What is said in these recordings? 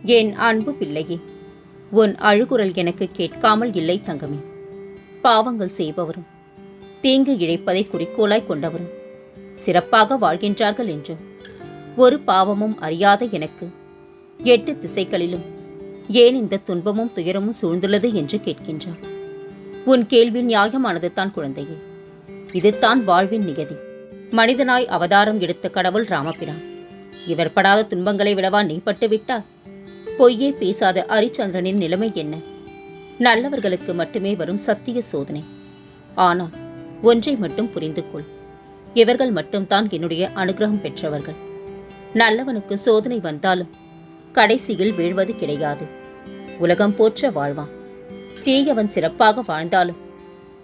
என் அன்பு பிள்ளையே, உன் அழுகுரல் எனக்கு கேட்காமல் இல்லை தங்கமே. பாவங்கள் செய்பவரும் தீங்கு இழைப்பதை குறிக்கோளாய் கொண்டவரும் சிறப்பாக வாழ்கின்றார்கள் என்றும், ஒரு பாவமும் அறியாத எனக்கு 8 திசைகளிலும் ஏன் இந்த துன்பமும் துயரமும் சூழ்ந்துள்ளது என்று கேட்கின்றார். உன் கேள்வி நியாயமானது தான் குழந்தையே. இதுதான் வாழ்வின் நியதி. மனிதனாய் அவதாரம் எடுத்த கடவுள் ராமபிரான். இவர் படாத துன்பங்களை விடவா நீ பட்டுவிட்டார்? பொய்யே பேசாத அரிச்சந்திரனின் நிலைமை என்ன? நல்லவர்களுக்கு மட்டுமே வரும் சத்திய சோதனை. ஆனால் ஒன்றை மட்டும் புரிந்து கொள், இவர்கள் மட்டும்தான் என்னுடைய அனுகிரகம் பெற்றவர்கள். நல்லவனுக்கு சோதனை வந்தாலும் கடைசியில் வீழ்வது கிடையாது. உலகம் போற்ற வாழ்வான். தீயவன் சிறப்பாக வாழ்ந்தாலும்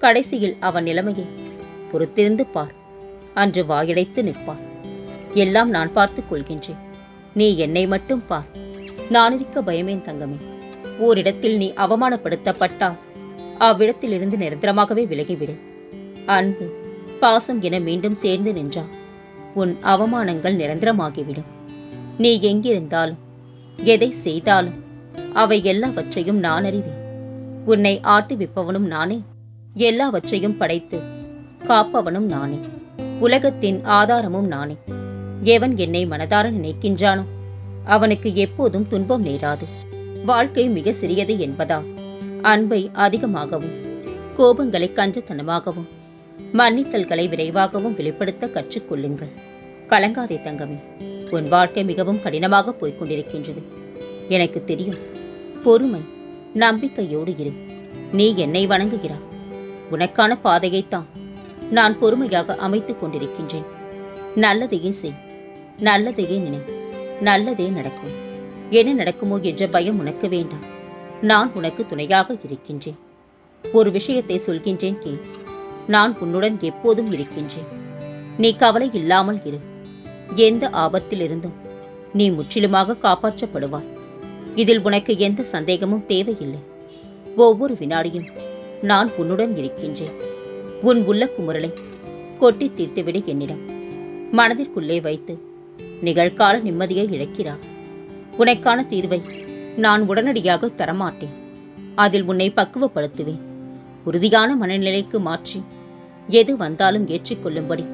கடைசியில் அவன் நிலைமையை பொறுத்திருந்து பார். அன்று வாயடைத்து நிற்பார். எல்லாம் நான் பார்த்துக் கொள்கின்றேன், நீ என்னை மட்டும் பார். நான் இருக்க பயமேன் தங்கமே. ஓரிடத்தில் நீ அவமானப்படுத்தப்பட்டால் அவ்விடத்திலிருந்து நிரந்தரமாகவே விலகிவிடு. அன்பு, பாசம் என மீண்டும் சேர்ந்து நின்றால் உன் அவமானங்கள் நிரந்தரமாகிவிடும். நீ எங்கிருந்தாலும் எதை செய்தாலும் அவை எல்லாவற்றையும் நான் அறிவேன். உன்னை ஆட்டுவிப்பவனும் நானே, எல்லாவற்றையும் படைத்து காப்பவனும் நானே, உலகத்தின் ஆதாரமும் நானே. எவன் என்னை மனதார நினைக்கின்றானோ அவனுக்கு எப்போதும் துன்பம் நேராது. வாழ்க்கை மிக சிறியது என்பதா அன்பை அதிகமாகவும் கோபங்களை கஞ்சத்தனமாகவும் மன்னித்தல்களை விரைவாகவும் வெளிப்படுத்த கற்றுக்கொள்ளுங்கள். கலங்காதே தங்கமே, உன் வாழ்க்கை மிகவும் கடினமாக போய்கொண்டிருக்கின்றது. எனக்கு தெரியும். பொறுமை, நம்பிக்கையோடு இரு. நீ என்னை வணங்குகிறாய். உனக்கான பாதையைத்தான் நான் பொறுமையாக அமைத்துக் கொண்டிருக்கின்றேன். நல்லதையே செய், நல்லதையே நினை, நல்லதே நடக்கும். என்ன நடக்குமோ என்ற பயம் உனக்கு வேண்டாம். நான் உனக்கு துணையாக இருக்கின்றேன். ஒரு விஷயத்தை சொல்கின்றேன் கேள். நான் உன்னுடன் எப்போதும் இருக்கின்றேன். நீ கவலை இல்லாமல் இரு. எந்த ஆபத்திலிருந்தும் நீ முற்றிலுமாக காப்பாற்றப்படுவாய். இதில் உனக்கு எந்த சந்தேகமும் தேவையில்லை. ஒவ்வொரு வினாடியும் நான் உன்னுடன் இருக்கின்றேன். உன் உள்ள குமுறலை கொட்டி தீர்த்துவிடு என்னிடம். மனதிற்குள்ளே வைத்து நிகழ்கால நிம்மதியை இழக்கிறார். உனக்கான தீர்வை நான் உடனடியாக தரமாட்டேன். அதில் உன்னை பக்குவப்படுத்துவேன். உறுதியான மனநிலைக்கு மாற்றி எது வந்தாலும் ஏற்றுக்கொள்ளும்படி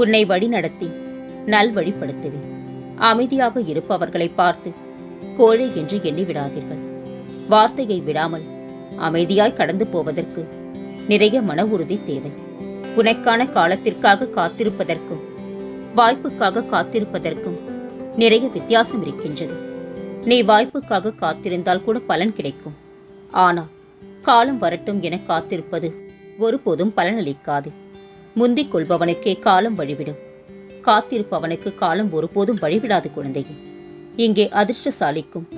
உன்னை வழிநடத்தி நல்வழிப்படுத்துவேன். அமைதியாக இருப்பவர்களை பார்த்து கோழை என்று எண்ணிவிடாதீர்கள். வார்த்தையை விடாமல் அமைதியாய் கடந்து போவதற்கு நிறைய மன உறுதி தேவை. உனக்கான காலத்திற்காக காத்திருப்பதற்கும் வாய்ப்புக்காக காத்திருப்பதற்கும் நிறைய வித்தியாசம் இருக்கின்றது. நீ வாய்ப்புக்காக காத்திருந்தால் கூட பலன் கிடைக்கும். ஆனால் காலம் வரட்டும் என காத்திருப்பது ஒருபோதும் பலனளிக்காது. முந்திக் கொள்பவனுக்கே காலம் வழிவிடும். காத்திருப்பவனுக்கு காலம் ஒருபோதும் வழிவிடாது குழந்தையே. இங்கே அதிர்ஷ்டசாலிக்கும்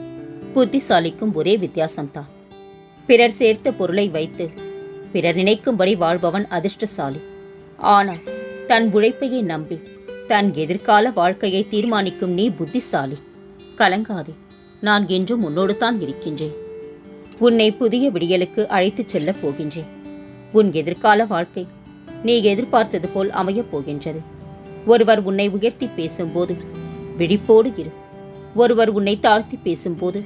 புத்திசாலிக்கும் ஒரே வித்தியாசம்தான். பிறர் சேர்த்த பொருளை வைத்து பிறர் நினைக்கும்படி வாழ்பவன் அதிர்ஷ்டசாலி. ஆனால் தன் உழைப்பையை நம்பி தன் எதிர்கால வாழ்க்கையை தீர்மானிக்கும் நீ புத்திசாலி. கலங்காதே, நான் என்றும் உன்னோடு தான் இருக்கின்றேன். உன்னை புதிய விடியலுக்கு அழைத்துச் செல்லப் போகின்றேன். உன் எதிர்கால வாழ்க்கை நீ எதிர்பார்த்தது போல் அமையப் போகின்றது. ஒருவர் உன்னை உயர்த்தி பேசும்போது விழிப்போடு இரு. ஒருவர் உன்னை தாழ்த்தி பேசும்போது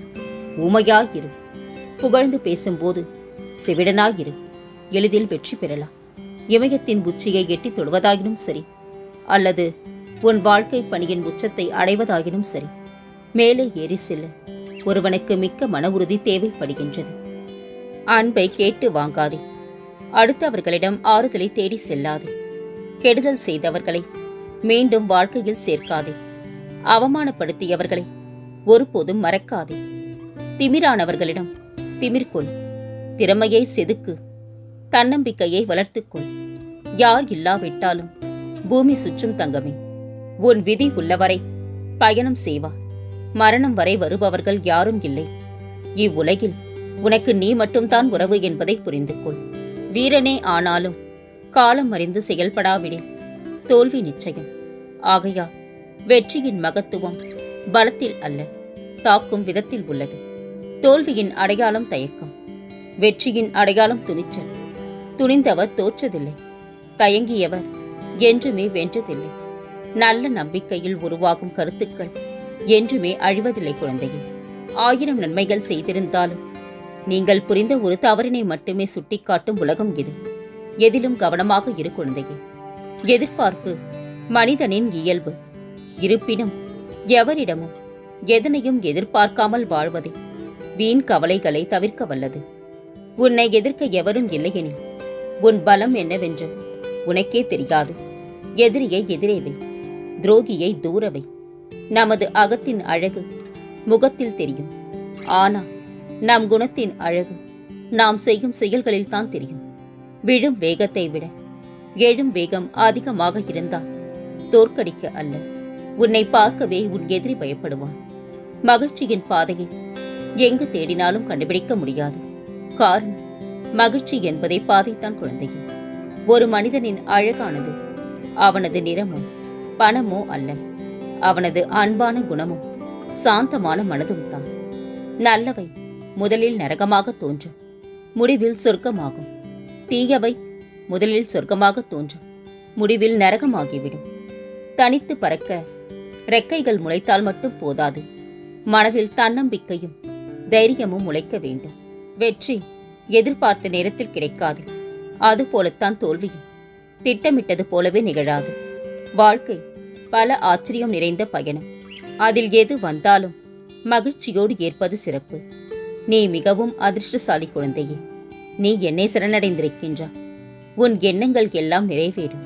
ஊமையாயிரு. புகழ்ந்து பேசும்போது செவிடனாயிரு. எளிதில் வெற்றி பெறலாம். இமயத்தின் உச்சியை எட்டி தொடுவதாகினும் சரி, அல்லது உன் வாழ்க்கை பணியின் உச்சத்தை அடைவதாகினும் சரி, மேலே ஏறி செல்ல ஒருவனுக்கு மிக்க மன உறுதி தேவைப்படுகின்றது. அன்பை கேட்டு வாங்காதே. அடுத்தவர்களிடம் ஆறுதலை தேடி செல்லாதே. கெடுதல் செய்தவர்களை மீண்டும் வாழ்க்கையில் சேர்க்காதே. அவமானப்படுத்தியவர்களை ஒருபோதும் மறக்காதே. திமிரானவர்களிடம் திமிர்கொள். திறமையை செதுக்கு. தன்னம்பிக்கையை வளர்த்துக்கொள். யார் இல்லாவிட்டாலும் பூமி சுற்றும் தங்கமே. உன் விதி உள்ளவரை பயணம் செய்வார். மரணம் வரை வருபவர்கள் யாரும் இல்லை. இவ்வுலகில் உனக்கு நீ மட்டும்தான் உறவு என்பதை புரிந்து கொள். வீரனே ஆனாலும் காலம் அறிந்து செயல்படாவிடில் தோல்வி நிச்சயம். ஆகையால் வெற்றியின் மகத்துவம் பலத்தில் அல்ல, தாக்கும் விதத்தில் உள்ளது. தோல்வியின் அடையாளம் தயக்கம், வெற்றியின் அடையாளம் துணிச்சல். துணிந்தவர் தோற்றதில்லை, தயங்கியவர் என்றுமே வென்றதில்லை. நல்ல நம்பிக்கையில் உருவாகும் கருத்துக்கள் என்றுமே அழிவதில்லை குழந்தையே. 1000 நன்மைகள் செய்திருந்தாலும் நீங்கள் புரிந்த ஒரு தவறினை மட்டுமே சுட்டிக்காட்டும் உலகம் இது. எதிலும் கவனமாக இரு குழந்தையே. எதிர்பார்ப்பு மனிதனின் இயல்பு. இருப்பினும் எவரிடமும் எதனையும் எதிர்பார்க்காமல் வாழ்வதே வீண் கவலைகளை தவிர்க்க வல்லது. உன்னை எதிர்க்க எவரும் இல்லையெனில் உன் பலம் என்னவென்று உனக்கே தெரியாது. எதிரியை எதிரேவை, துரோகியை தூரவை. நமது அகத்தின் அழகு முகத்தில் தெரியும். ஆனால் நம் குணத்தின் அழகு நாம் செய்யும் செயல்களில்தான் தெரியும். விழும் வேகத்தை விட எழும் வேகம் அதிகமாக இருந்தால் தோற்கடிக்க அல்ல, உன்னை பார்க்கவே உன் எதிரி பயப்படுவான். மகிழ்ச்சியின் பாதையை எங்கு தேடினாலும் கண்டுபிடிக்க முடியாது. காரணம், மகிழ்ச்சி என்பதே பாதைத்தான் குழந்தையே. ஒரு மனிதனின் அழகானது அவனது நிறமோ பணமோ அல்ல, அவனது அன்பான குணமும் சாந்தமான மனதும் தான். நல்லவை முதலில் நரகமாக தோன்றும், முடிவில் சொர்க்கமாகும். தீயவை முதலில் சொர்க்கமாக தோன்றும், முடிவில் நரகமாகிவிடும். தனித்து பறக்க ரெக்கைகள் முளைத்தால் மட்டும் போதாது, மனதில் தன்னம்பிக்கையும் தைரியமும் முளைக்க வேண்டும். வெற்றி எதிர்பார்த்த நேரத்தில் கிடைக்காது, அதுபோலத்தான் தோல்வியும் திட்டமிட்டது போலவே நிகழாது. வாழ்க்கை பல ஆச்சரியம் நிறைந்த பயணம். அதில் எது வந்தாலும் மகிழ்ச்சியோடு ஏற்பது சிறப்பு. நீ மிகவும் அதிர்ஷ்டசாலி குழந்தையே. நீ என்னை சரணடைந்திருக்கின்றா. உன் எண்ணங்கள் எல்லாம் நிறைவேறும்.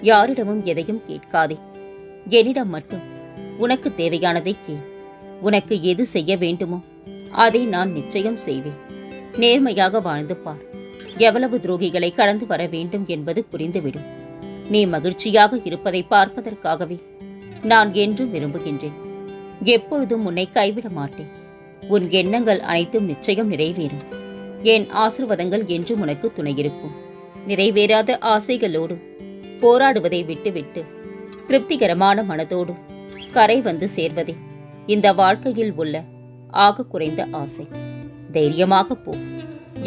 யாரிடமும் எதையும் கேட்காதே, என்னிடம் மட்டும் உனக்கு தேவையானதை கேள். உனக்கு எது செய்ய வேண்டுமோ அதை நான் நிச்சயம் செய்வேன். நேர்மையாக வாழ்ந்து பார். எவ்வளவு துரோகிகளை கடந்து வர வேண்டும் என்பது புரிந்துவிடும். நீ மகிழ்ச்சியாக இருப்பதை பார்ப்பதற்காகவே நான் என்றும் விரும்புகின்றேன். எப்பொழுதும் உன்னை கைவிட மாட்டேன். உன் எண்ணங்கள் அனைத்தும் நிச்சயம் நிறைவேறும். என் ஆசீர்வாதங்கள் என்றும் உனக்கு துணையிருக்கும். நிறைவேறாத ஆசைகளோடு போராடுவதை விட்டுவிட்டு திருப்திகரமான மனதோடு கரை வந்து சேர்வதே இந்த வாழ்க்கையில் உள்ள ஆக குறைந்த ஆசை. தைரியமாக போ,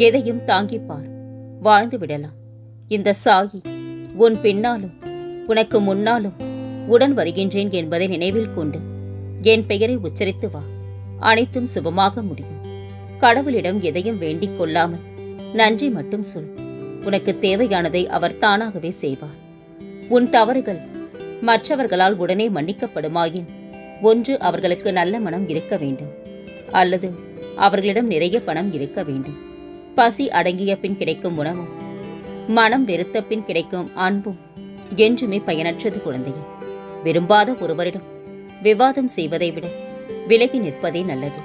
எதையும் தாங்கிப்பார், வாழ்ந்து விடலாம். இந்த சாயி உன் பின்னாலும் உனக்கு முன்னாலும் உடன் வருகின்றேன் என்பதை நினைவில் கொண்டு என் பெயரை உச்சரித்து வா. அனைத்தும் சுபமாக முடியும். கடவுளிடம் எதையும் வேண்டிக் கொள்ளாமல் நன்றி மட்டும் சொல். உனக்கு தேவையானதை அவர் தானாகவே செய்வார். உன் தவறுகள் மற்றவர்களால் உடனே மன்னிக்கப்படுமாயின், ஒன்று அவர்களுக்கு நல்ல மனம் இருக்க வேண்டும், அல்லது அவர்களிடம் நிறைய பணம் இருக்க வேண்டும். பசி அடங்கிய பின் கிடைக்கும் உணவும் மனம் வெறுத்த பின் கிடைக்கும் அன்பும் என்றுமே பயனற்றது குழந்தையே. விரும்பாத ஒருவரிடம் விவாதம் செய்வதை விட விலகி நிற்பதே நல்லது.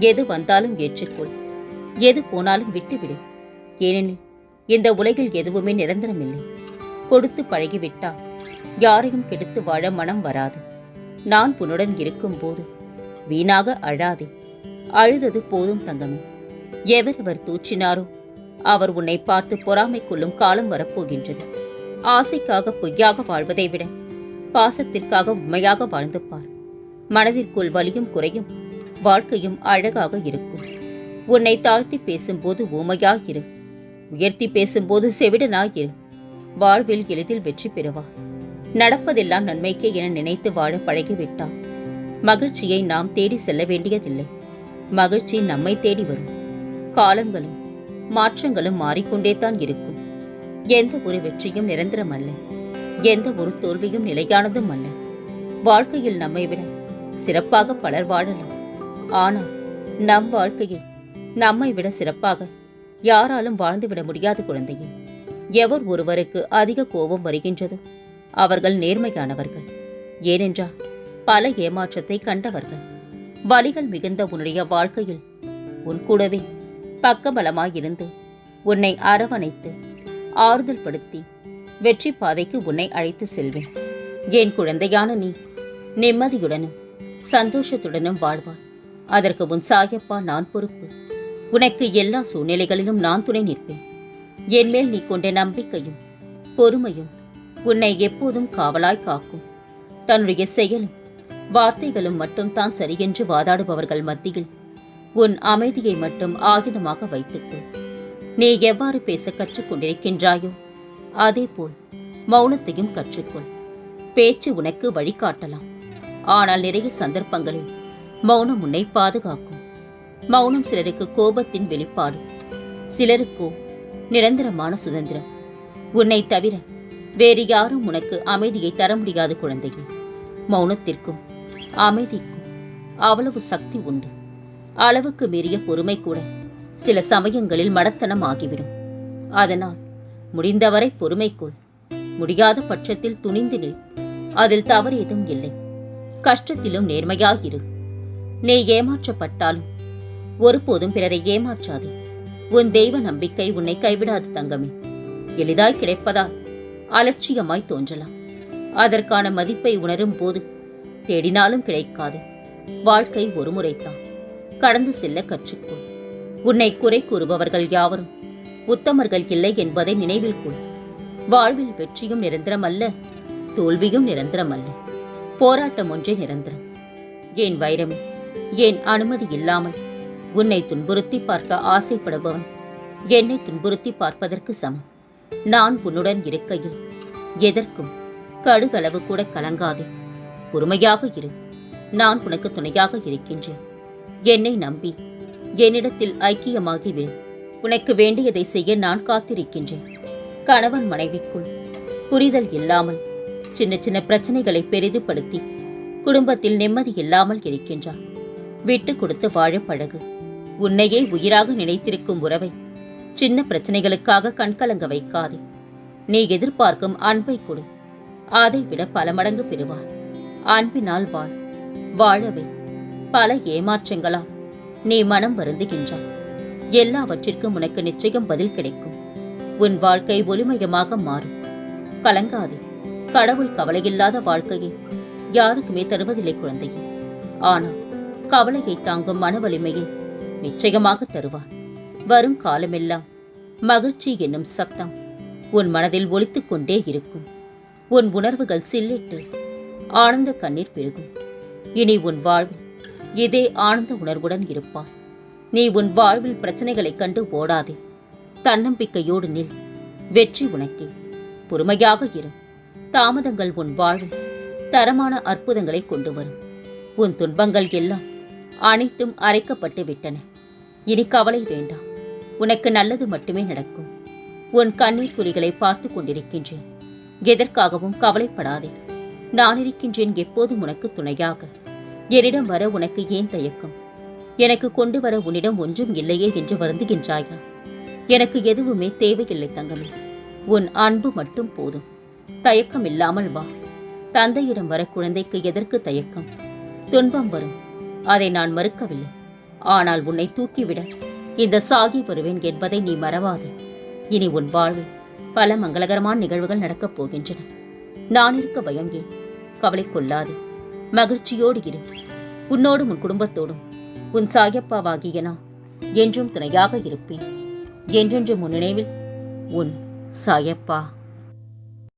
எது வந்தாலும் ஏற்றுக்கொள், எது போனாலும் விட்டுவிடு. ஏனெனில் இந்த உலகில் எதுவுமே நிரந்தரமில்லை. கொடுத்து பழகிவிட்டால் யாரையும் கெடுத்து வாழ மனம் வராது. நான் உன்னுடன் இருக்கும் போது வீணாக அழாதே. அழுதது போதும் தங்கமே. எவரவர் தூற்றினாரோ அவர் உன்னை பார்த்து பொறாமை கொள்ளும் காலம் வரப்போகின்றது. ஆசைக்காக பொய்யாக வாழ்வதை விட பாசத்திற்காக உண்மையாக வாழ்ந்து பார். மனதிற்குள் வலியும் குறையும், வாழ்க்கையும் அழகாக இருக்கும். உன்னை தாழ்த்தி பேசும்போது ஊமையாயிரு, உயர்த்தி பேசும்போது செவிடனாயிரு. வாழ்வில் எளிதில் வெற்றி பெறுவா. நடப்பதெல்லாம் நன்மைக்கே என நினைத்து வாழ பழகிவிட்டால் மகிழ்ச்சியை நாம் தேடி செல்ல வேண்டியதில்லை. மகிழ்ச்சி நம்மை தேடி வரும். காலங்களும் மாற்றங்களும் மாறிக்கொண்டே தான் இருக்கும். எந்த ஒரு வெற்றியும் நிரந்தரம் அல்ல, எந்த ஒரு தோல்வியும் நிலையானதும் அல்ல. வாழ்க்கையில் நம்மை விட சிறப்பாக பலர் வாழலாம். ஆனால் நம் வாழ்க்கையை நம்மை விட சிறப்பாக யாராலும் வாழ்ந்துவிட முடியாது குழந்தையே. எவர் ஒருவருக்கு அதிக கோபம் வருகின்றதோ அவர்கள் நேர்மையானவர்கள். ஏனென்றால் பல ஏமாற்றத்தை கண்டவர்கள். வலிகள் மிகுந்த உன்னுடைய வாழ்க்கையில் உன் கூடவே பக்கபலமாயிருந்து உன்னை அரவணைத்து ஆறுதல் படுத்தி வெற்றி பாதைக்கு உன்னை அழைத்து செல்வேன். என் குழந்தையான நீ நிம்மதியுடனும் சந்தோஷத்துடனும் வாழ்வார். அதற்கு உன் சாயப்பா நான் பொறுப்பு. உனக்கு எல்லா சூழ்நிலைகளிலும் நான் துணை நிற்பேன். என்மேல் நீ கொண்ட நம்பிக்கையும் பொறுமையும் உன்னை எப்போதும் காவலாய் காக்கும். தன்னுடைய செயலும் வார்த்தைகளும் மட்டும் தான் சரியென்று வாதாடுபவர்கள் மத்தியில் உன் அமைதியை மட்டும் ஆயுதமாக வைத்துக்கொள். நீ எவ்வாறு பேச கற்றுக்கொண்டிருக்கின்றாயோ அதேபோல் மௌனத்தையும் கற்றுக்கொள். பேச்சு உனக்கு வழிகாட்டலாம், ஆனால் நிறைய சந்தர்ப்பங்களில் மௌனம் உன்னை பாதுகாக்கும். மௌனம் சிலருக்கு கோபத்தின் வெளிப்பாடு, சிலருக்கோ நிரந்தரமான சுதந்திரம். உன்னை தவிர வேறு யாரும் உனக்கு அமைதியை தர முடியாது குழந்தையே. மௌனத்திற்கும் அமைதிக்கும் அவ்வளவு சக்தி உண்டு. அளவுக்கு மீறிய பொறுமை கூட சில சமயங்களில் மடத்தனம் ஆகிவிடும். அதனால் முடிந்தவரை பொறுமைக்குள், முடியாத பட்சத்தில் துணிந்து நில். அதில் தவறு ஏதும் இல்லை. கஷ்டத்திலும் நேர்மையாயிரு. நீ ஏமாற்றப்பட்டாலும் ஒருபோதும் பிறரை ஏமாற்றாதே. உன் தெய்வ நம்பிக்கை உன்னை கைவிடாது தங்கமே. எளிதாய் கிடைப்பதால் அலட்சியமாய் தோன்றலாம். அதற்கான மதிப்பை உணரும் போது தேடினாலும் கிடைக்காது. வாழ்க்கை ஒரு முறைத்தான். கடந்து செல்ல கற்றுக்கொள். உன்னை குறை கூறுபவர்கள் யாவரும் உத்தமர்கள் இல்லை என்பதை நினைவில் கொள். வாழ்வில் வெற்றியும் நிரந்தரம் அல்ல, தோல்வியும் நிரந்தரம் அல்ல. போராட்டம் ஒன்றே நிரந்தரம். ஏன் வைரமே, ஏன் அனுமதி இல்லாமல் உன்னை துன்புறுத்தி பார்க்க ஆசைப்படுபவன் என்னை துன்புறுத்தி பார்ப்பதற்கு சமம். நான் உன்னுடன் இருக்கையில் எதற்கும் கடுகளவு கூட கலங்காதே. பொறுமையாக இரு. நான் உனக்கு துணையாக இருக்கின்றேன். என்னை நம்பி என்னிடத்தில் ஐக்கியமாகிவிடு. உனக்கு வேண்டியதை செய்ய நான் காத்திருக்கின்றேன். கணவன் மனைவிக்குள் புரிதல் இல்லாமல் சின்ன சின்ன பிரச்சனைகளை பெரிதுபடுத்தி குடும்பத்தில் நிம்மதி இல்லாமல் இருக்கின்றான். விட்டு கொடுத்து வாழ பழகு. உன்னையே உயிராக நினைத்திருக்கும் உறவை சின்ன பிரச்சனைகளுக்காக கண்கலங்க வைக்காதே. நீ எதிர்பார்க்கும் அன்பை கொடு. அதை விட பல மடங்கு பெறுவார். அன்பினால் வாழ். வாழவே பல ஏமாற்றங்களால் நீ மனம் வருந்துகின்றாய். எல்லாவற்றிற்கும் உனக்கு நிச்சயம் பதில் கிடைக்கும். உன் வாழ்க்கை ஒளிமயமாக மாறும். கலங்காதே. கடவுள் கவலையில்லாத வாழ்க்கையை யாருக்குமே தருவதில்லை குழந்தையே. ஆனால் கவலையை தாங்கும் மன வலிமையை நிச்சயமாக தருவார். வரும் காலமெல்லாம் மகிழ்ச்சி என்னும் சத்தம் உன் மனதில் ஒலித்துக் கொண்டே இருக்கும். உன் உணர்வுகள் சில்லிட்டு ஆனந்த கண்ணீர் பெருகும். இனி உன் வாழ்வில் இதே ஆனந்த உணர்வுடன் இருப்பார். நீ உன் வாழ்வில் பிரச்சனைகளைக் கண்டு ஓடாதே. தன்னம்பிக்கையோடு நில். வெற்றி உனக்கே. பொறுமையாக இரு. தாமதங்கள் உன் வாழ்வில் தரமான அற்புதங்களை கொண்டு வரும். உன் துன்பங்கள் எல்லாம் அனைத்தும் அரைக்கப்பட்டு விட்டன. இனி கவலை வேண்டாம். உனக்கு நல்லது மட்டுமே நடக்கும். உன் கண்ணீர் துளிகளை பார்த்து கொண்டிருக்கின்றேன். எதற்காகவும் கவலைப்படாதே. நான் இருக்கின்றேன் எப்போதும் உனக்கு துணையாக. என்னிடம் வர உனக்கு ஏன் தயக்கம்? எனக்கு கொண்டு வர உன்னிடம் ஒன்றும் இல்லையே என்று வருந்துகின்றாயா? எனக்கு எதுவுமே தேவையில்லை தங்கமே. உன் அன்பு மட்டும் போதும். தயக்கம் இல்லாமல் வா. தந்தையிடம் வர குழந்தைக்கு எதற்கு தயக்கம்? துன்பம் வரும், அதை நான் மறுக்கவில்லை. ஆனால் உன்னை தூக்கிவிட இந்த சாகி வருவேன் என்பதை நீ மறவாதே. இனி உன் வாழ்வில் பல மங்களகரமான நிகழ்வுகள் நடக்கப் போகின்றன. நான் இருக்க பயம் ஏன்? கவலை கொள்ளாதே. மகிழ்ச்சியோடு இரு. உன்னோடும் உன் குடும்பத்தோடும் உன் சாயப்பாவாகிய நான் என்றும் துணையாக இருப்பேன். என்றென்றும் உன் நினைவில் உன் சாயப்பா.